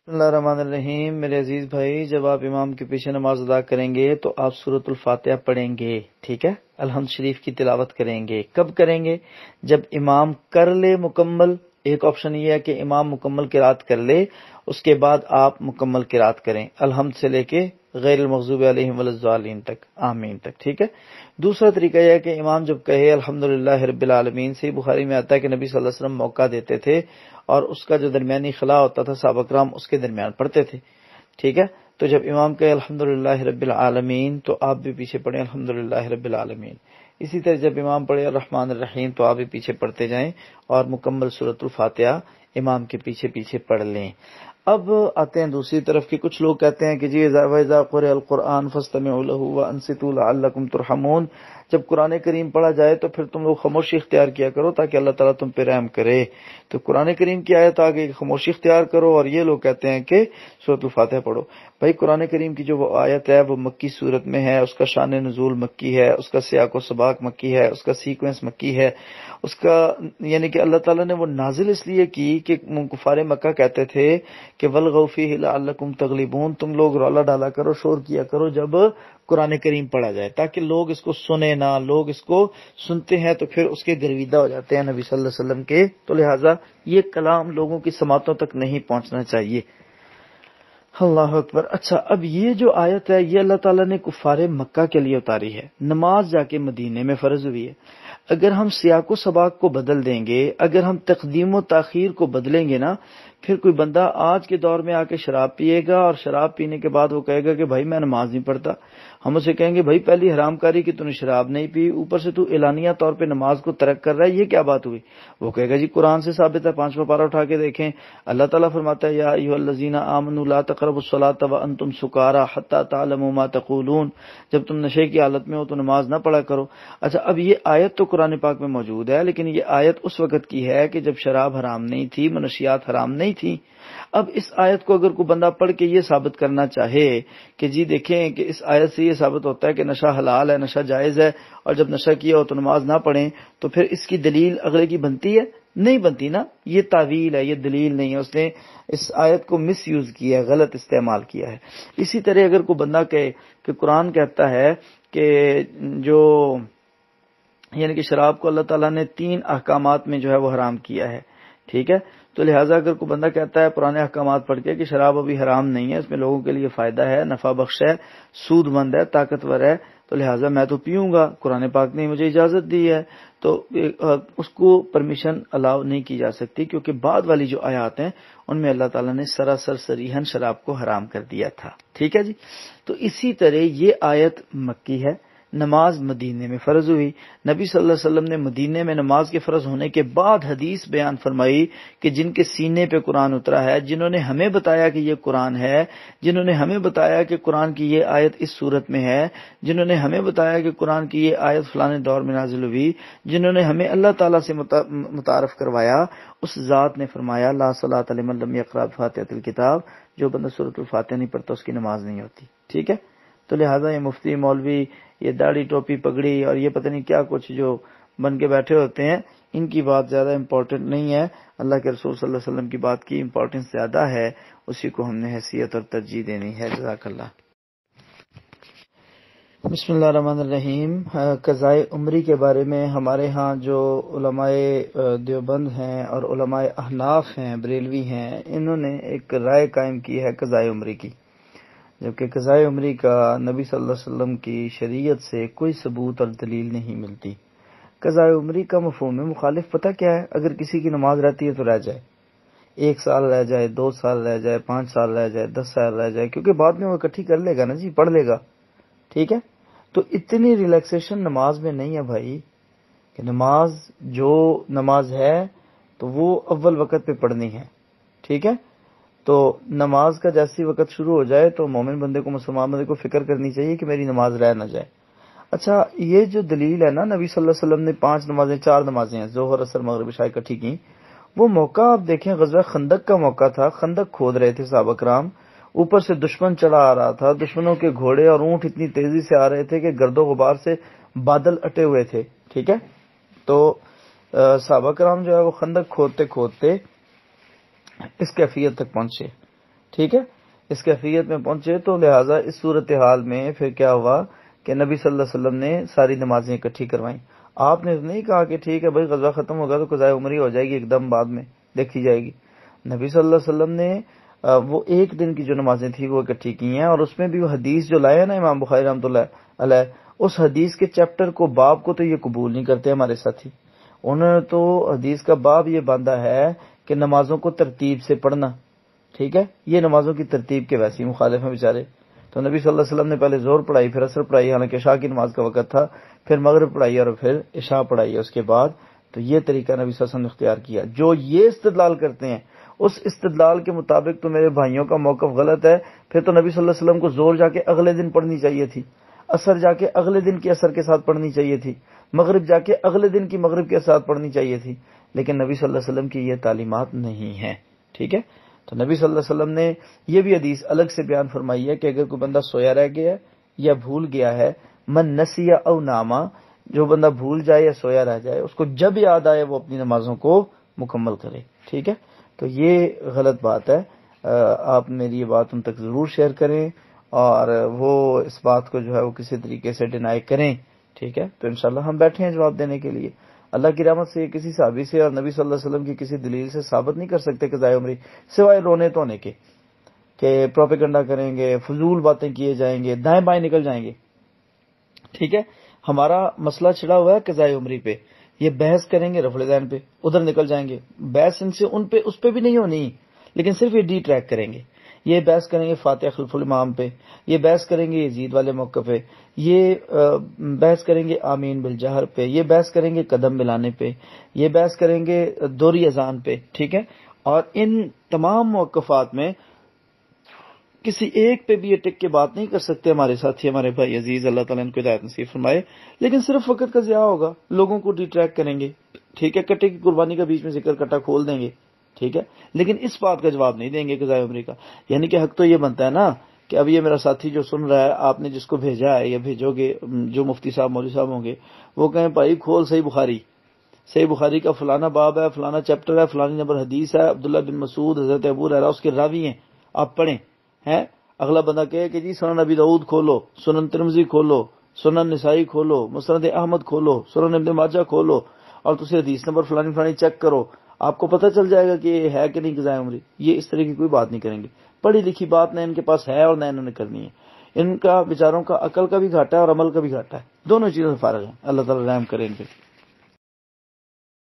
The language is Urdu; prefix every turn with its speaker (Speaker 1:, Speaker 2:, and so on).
Speaker 1: بسم اللہ الرحمن الرحیم۔ میرے عزیز بھائی، جب آپ امام کے پیچھے نماز ادا کریں گے تو آپ سورۃ الفاتحہ پڑھیں گے، ٹھیک ہے؟ الحمد شریف کی تلاوت کریں گے۔ کب کریں گے؟ جب امام کر لے مکمل۔ ایک آپشن یہ ہے کہ امام مکمل قرات کر لے، اس کے بعد آپ مکمل قرات کریں، الحمد سے لے کے غیر المغضوب علیہم ولا الضالین تک، آمین تک، ٹھیک ہے؟ دوسرا طریقہ یہ ہے کہ امام جب کہے الحمدللہ رب العالمین، صحیح بخاری میں آتا ہے کہ نبی صلی اللہ علیہ وسلم موقع دیتے تھے اور اس کا جو درمیانی خلا ہوتا تھا صحابہ کرام اس کے درمیان پڑھتے تھے، ٹھیک ہے؟ تو جب امام کہے الحمدللہ رب العالمین تو آپ بھی پیچھے پڑھیں الحمدللہ رب العالمین۔ اسی طرح جب امام پڑھے الرحمن الرحیم تو آپ بھی پیچھے پڑھتے جائیں اور مکمل سورۃ الفاتحہ امام کے پیچھے پیچھے پڑھ لیں۔ اب آتے ہیں دوسری طرف کہ کچھ لوگ کہتے ہیں کہ جی وَإِذَا قُرِئَ الْقُرْآنُ فَاسْتَمِعُوا لَهُ وَأَنصِتُوا لَعَلَّكُمْ تُرْحَمُونَ، جب قرآن کریم پڑھا جائے تو پھر تم لوگ خاموشی اختیار کیا کرو تاکہ اللہ تعالیٰ تم پہ رحم کرے۔ تو قرآن کریم کی آیت آگے خاموشی اختیار کرو، اور یہ لوگ کہتے ہیں کہ سورۃ الفاتحہ پڑھو۔ بھائی قرآن کریم کی جو وہ آیت ہے وہ مکی صورت میں ہے، اس کا شان نزول مکی ہے، اس کا سیاق و سباق مکی ہے، اس کا سیکوینس مکی ہے، اس کا یعنی کہ اللہ تعالیٰ نے وہ نازل اس لیے کی کہ کفار مکہ کہتے تھے کہ وَالْغَوْا فِيهِ لَعَلَّكُمْ تَغْلِبُونَ، تم لوگ رولا ڈالا کرو، شور کیا کرو جب قرآن کریم پڑھا جائے، تاکہ لوگ اس کو سنیں نہ، لوگ اس کو سنتے ہیں تو پھر اس کے گرویدہ ہو جاتے ہیں نبی صلی اللہ علیہ وسلم کے، تو لہٰذا یہ کلام لوگوں کی سماعتوں تک نہیں پہنچنا چاہیے۔ اللہ اکبر۔ اچھا، اب یہ جو آیت ہے یہ اللہ تعالیٰ نے کفار مکہ کے لیے اتاری ہے، نماز جا کے مدینے میں فرض ہوئی ہے۔ اگر ہم سیاق و سباق کو بدل دیں گے، اگر ہم تقدیم و تاخیر کو بدلیں گے نا، پھر کوئی بندہ آج کے دور میں آ کے شراب پیے گا اور شراب پینے کے بعد وہ کہے گا کہ بھائی میں نماز نہیں پڑھتا۔ ہم اسے کہیں گے بھائی پہلی حرام کاری کہ تو نے شراب نہیں پی، اوپر سے تو اعلانیہ طور پہ نماز کو ترک کر رہا ہے، یہ کیا بات ہوئی؟ وہ کہے گا جی قرآن سے ثابت ہے، 5واں پارہ اٹھا کے دیکھیں، اللہ تعالیٰ فرماتا ہے یا ایھا الذین آمنوا لا تقربوا الصلاۃ وانتم سکارى حتی تعلموا ما تقولون، جب تم نشے کی حالت میں ہو تو نماز نہ پڑھا کرو۔ اچھا، اب یہ آیت تو قرآن پاک میں موجود ہے، لیکن یہ آیت اس وقت کی ہے کہ جب شراب حرام نہیں تھی، منشیات حرام نہیں تھی۔ اب اس آیت کو اگر کوئی بندہ پڑھ کے یہ ثابت کرنا چاہے کہ جی دیکھیں کہ اس آیت سے یہ ثابت ہوتا ہے کہ نشہ حلال ہے، نشہ جائز ہے، اور جب نشہ کیا ہو تو نماز نہ پڑھیں، تو پھر اس کی دلیل اگلے کی بنتی ہے؟ نہیں بنتی نا، یہ تعویل ہے، یہ دلیل نہیں ہے، اس نے اس آیت کو مس یوز کیا ہے، غلط استعمال کیا ہے۔ اسی طرح اگر کوئی بندہ کہے کہ قرآن کہتا ہے کہ جو یعنی کہ شراب کو اللہ تعالیٰ نے 3 احکامات میں جو ہے وہ حرام کیا ہے، ٹھیک ہے؟ تو لہٰذا اگر کوئی بندہ کہتا ہے پرانے احکامات پڑھ کے کہ شراب ابھی حرام نہیں ہے، اس میں لوگوں کے لیے فائدہ ہے، نفع بخش ہے، سود مند ہے، طاقتور ہے، تو لہٰذا میں تو پیوں گا، قرآن پاک نے مجھے اجازت دی ہے، تو اس کو پرمیشن الاؤ نہیں کی جا سکتی، کیونکہ بعد والی جو آیات ہیں ان میں اللہ تعالیٰ نے سراسر صریحاً شراب کو حرام کر دیا تھا، ٹھیک ہے جی؟ تو اسی طرح یہ آیت مکی ہے، نماز مدینے میں فرض ہوئی۔ نبی صلی اللہ علیہ وسلم نے مدینے میں نماز کے فرض ہونے کے بعد حدیث بیان فرمائی کہ جن کے سینے پہ قرآن اترا ہے، جنہوں نے ہمیں بتایا کہ یہ قرآن ہے، جنہوں نے ہمیں بتایا کہ قرآن کی یہ آیت اس صورت میں ہے، جنہوں نے ہمیں بتایا کہ قرآن کی یہ آیت فلانے دور میں نازل ہوئی، جنہوں نے ہمیں اللہ تعالیٰ سے متعارف کروایا، اس ذات نے فرمایا لا صلاۃ لمن لم یقرأ بفاتحۃ الکتاب، جو بندہ سورۃ الفاتحہ نہیں پڑھتا اس کی نماز نہیں ہوتی، ٹھیک ہے؟ تو لہٰذا یہ مفتی مولوی یہ داڑھی ٹوپی پگڑی اور یہ پتہ نہیں کیا کچھ جو بن کے بیٹھے ہوتے ہیں، ان کی بات زیادہ امپورٹنٹ نہیں ہے، اللہ کے رسول صلی اللہ علیہ وسلم کی بات کی امپورٹنس زیادہ ہے، اسی کو ہم نے حیثیت اور ترجیح دینی ہے۔ جزاک اللہ۔ بسم اللہ الرحمن الرحیم۔ قضائے عمری کے بارے میں ہمارے ہاں جو علماء دیوبند ہیں اور علماء احناف ہیں، بریلوی ہیں، انہوں نے ایک رائے قائم کی ہے قضائے عمری کی، جبکہ قضائے عمری کا نبی صلی اللہ علیہ وسلم کی شریعت سے کوئی ثبوت اور دلیل نہیں ملتی۔ قضائے عمری کا مفہوم مخالف پتہ کیا ہے؟ اگر کسی کی نماز رہتی ہے تو رہ جائے، 1 سال رہ جائے، 2 سال رہ جائے، 5 سال رہ جائے، 10 سال رہ جائے، کیونکہ بعد میں وہ اکٹھی کر لے گا نا جی، پڑھ لے گا، ٹھیک ہے؟ تو اتنی ریلیکسیشن نماز میں نہیں ہے بھائی، کہ نماز جو نماز ہے تو وہ اول وقت پہ پڑھنی ہے، ٹھیک ہے؟ تو نماز کا جیسی وقت شروع ہو جائے تو مومن بندے کو، مسلمان بندے کو فکر کرنی چاہیے کہ میری نماز رہ نہ جائے۔ اچھا، یہ جو دلیل ہے نا، نبی صلی اللہ علیہ وسلم نے 4 نمازیں ہیں، ظہر اثر مغرب عشاء اکٹھی کی، وہ موقع آپ دیکھیں غزوہ خندق کا موقع تھا، خندق کھود رہے تھے صحابہ کرام، اوپر سے دشمن چڑھا آ رہا تھا، دشمنوں کے گھوڑے اور اونٹ اتنی تیزی سے آ رہے تھے کہ گرد و غبار سے بادل اٹے ہوئے تھے، ٹھیک ہے؟ تو صحابہ کرام جو ہے وہ خندق کھودتے کھودتے اس کیفیت تک پہنچے، ٹھیک ہے، اس کیفیت میں پہنچے. تو لہٰذا اس صورتحال میں پھر کیا ہوا کہ نبی صلی اللہ علیہ وسلم نے ساری نمازیں اکٹھی کروائیں. آپ نے نہیں کہا کہ ٹھیک ہے بھائی غزوہ ختم ہوگا تو قضائے عمری ہو جائے گی ایک دم بعد میں دیکھی جائے گی. نبی صلی اللہ علیہ وسلم نے وہ ایک دن کی جو نمازیں تھیں وہ اکٹھی کی ہیں، اور اس میں بھی وہ حدیث جو لائے نا امام بخاری رحمۃ اللہ علیہ، اس حدیث کے چیپٹر کو باب کو تو یہ قبول نہیں کرتے ہمارے ساتھی. انہوں نے تو حدیث کا باب یہ باندھا ہے کہ نمازوں کو ترتیب سے پڑھنا. ٹھیک ہے، یہ نمازوں کی ترتیب کے ویسے ہی مخالف ہیں بیچارے. تو نبی صلی اللہ علیہ وسلم نے پہلے زہر پڑھائی، پھر عصر پڑھائی، حالانکہ عشاء کی نماز کا وقت تھا، پھر مغرب پڑھائی اور پھر عشاء پڑھائی اس کے بعد. تو یہ طریقہ نبی صلی اللہ علیہ وسلم نے اختیار کیا. جو یہ استدلال کرتے ہیں اس استدلال کے مطابق تو میرے بھائیوں کا موقف غلط ہے. پھر تو نبی صلی اللہ علیہ وسلم کو زہر جا کے اگلے دن پڑھنی چاہیے تھی، عصر جا کے اگلے دن کی عصر کے ساتھ پڑھنی چاہیے تھی، مغرب جا کے اگلے دن کی مغرب کے ساتھ پڑھنی چاہیے تھی. لیکن نبی صلی اللہ علیہ وسلم کی یہ تعلیمات نہیں ہیں. ٹھیک ہے، تو نبی صلی اللہ علیہ وسلم نے یہ بھی حدیث الگ سے بیان فرمائی ہے کہ اگر کوئی بندہ سویا رہ گیا ہے یا بھول گیا ہے، من نسی او ناما، جو بندہ بھول جائے یا سویا رہ جائے اس کو جب یاد آئے وہ اپنی نمازوں کو مکمل کرے. ٹھیک ہے، تو یہ غلط بات ہے. آپ میری یہ بات ان تک ضرور شیئر کریں اور وہ اس بات کو جو ہے وہ کسی طریقے سے ڈینائی کریں. ٹھیک ہے، تو انشاءاللہ ہم بیٹھے ہیں جواب دینے کے لیے. اللہ کی رحمت سے کسی صحابی سے اور نبی صلی اللہ علیہ وسلم کی کسی دلیل سے ثابت نہیں کر سکتے قضائے عمری، سوائے رونے تونے کے کہ پروپیگنڈا کریں گے، فضول باتیں کیے جائیں گے، دائیں بائیں نکل جائیں گے. ٹھیک ہے، ہمارا مسئلہ چھڑا ہوا ہے قضائے عمری پہ، یہ بحث کریں گے رفع الدین پہ، ادھر نکل جائیں گے. بحث ان سے ان پہ اس پہ بھی نہیں ہونی، لیکن صرف یہ ڈی ٹریک کریں گے. یہ بحث کریں گے فاتح خلف الامام پہ، یہ بحث کریں گے یزید والے موقع پہ، یہ بحث کریں گے آمین بالجہر پہ، یہ بحث کریں گے قدم ملانے پہ، یہ بحث کریں گے دوہری اذان پہ. ٹھیک ہے، اور ان تمام موقفات میں کسی ایک پہ بھی یہ ٹک کے بات نہیں کر سکتے ہمارے ساتھی، ہمارے بھائی عزیز، اللہ تعالیٰ ان کو ہدایت نصیب فرمائے. لیکن صرف وقت کا ضیاع ہوگا، لوگوں کو ڈی ٹریک کریں گے. ٹھیک ہے، کٹے کی قربانی کا بیچ میں ذکر کٹا کھول دیں گے. ٹھیک ہے، لیکن اس بات کا جواب نہیں دیں گے قضائے عمری کا. یعنی کہ حق تو یہ بنتا ہے نا کہ اب یہ میرا ساتھی جو سن رہا ہے، آپ نے جس کو بھیجا ہے یا بھیجو گے، جو مفتی صاحب مولوی صاحب ہوں گے، وہ کہیں بھائی کھول صحیح بخاری کا فلانا باب ہے، فلانا چیپٹر ہے، فلانی نمبر حدیث ہے، عبداللہ بن مسعود، حضرت ابو ہریرہ اس کے راوی ہیں، آپ پڑھیں. ہیں اگلا بندہ کہے کہ جی سنن ابی داؤد کھولو، سنن ترمذی کھولو، سنن نسائی کھولو، مسند احمد کھولو، سنن ابن ماجہ کھولو، اور تسی حدیث نمبر فلانی چیک کرو، آپ کو پتہ چل جائے گا کہ یہ ہے کہ نہیں قضائے عمری. یہ اس طرح کی کوئی بات نہیں کریں گے. پڑھی لکھی بات نہ ان کے پاس ہے اور نہ انہوں نے کرنی ہے. ان کا بیچاروں کا عقل کا بھی گھاٹا ہے اور عمل کا بھی گھاٹا ہے، دونوں چیزوں سے فارغ ہیں. اللہ تعالیٰ رحم کرے ان پہ.